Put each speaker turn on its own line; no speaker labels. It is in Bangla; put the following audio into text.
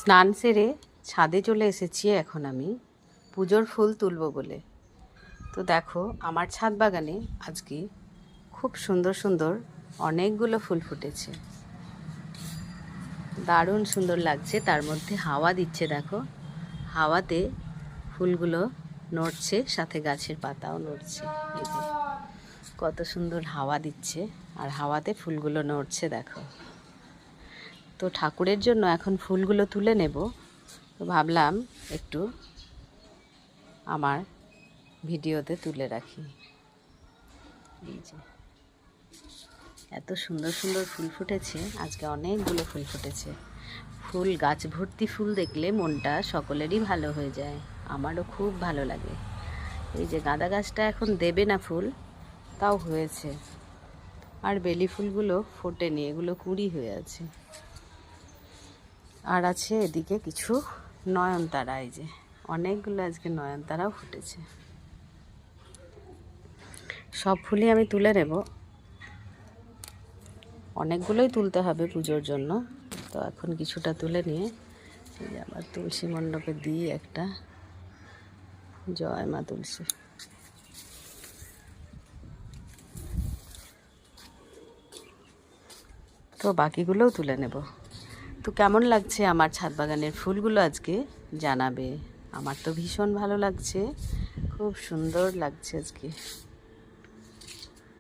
স্নান সেরে ছাদে চলে এসেছি এখন আমি পুজোর ফুল তুলব বলে। তো দেখো আমার ছাদ বাগানে আজকে খুব সুন্দর সুন্দর অনেকগুলো ফুল ফুটেছে, দারুণ সুন্দর লাগছে। তার মধ্যে হাওয়া দিচ্ছে, দেখো হাওয়াতে ফুলগুলো নড়ছে, সাথে গাছের পাতাও নড়ছে। এই যে কত সুন্দর হাওয়া দিচ্ছে আর হাওয়াতে ফুলগুলো নড়ছে দেখো। তো ঠাকুরের জন্য এখন ফুলগুলো তুলে নেব, তো ভাবলাম একটু আমার ভিডিওতে তুলে রাখি। এই যে এত সুন্দর সুন্দর ফুল ফুটেছে আজকে, অনেকগুলো ফুল ফুটেছে। ফুল গাছ ভর্তি ফুল দেখলে মনটা সকলেরই ভালো হয়ে যায়, আমারও খুব ভালো লাগে। এই যে গাঁদা গাছটা এখন দেবে না ফুল, তাও হয়েছে। আর বেলি ফুলগুলো ফোটেনি, এগুলো কুঁড়ি হয়ে আছে। আর আছে এদিকে কিছু নয়নতারা, এই যে অনেকগুলো আজকে নয়নতারাও ফুটেছে। সব ফুলই আমি তুলে নেব, অনেকগুলোই তুলতে হবে পুজোর জন্য। তো এখন কিছুটা তুলে নিয়ে এই যে আবার তুলসী মণ্ডপে দিই একটা জয় মা তুলসী। তো বাকিগুলোও তুলে নেব। তো কেমন লাগছে আমার ছাদ বাগানের ফুলগুলো আজকে জানাবে। আমার তো ভীষণ ভালো লাগছে, খুব সুন্দর লাগছে আজকে।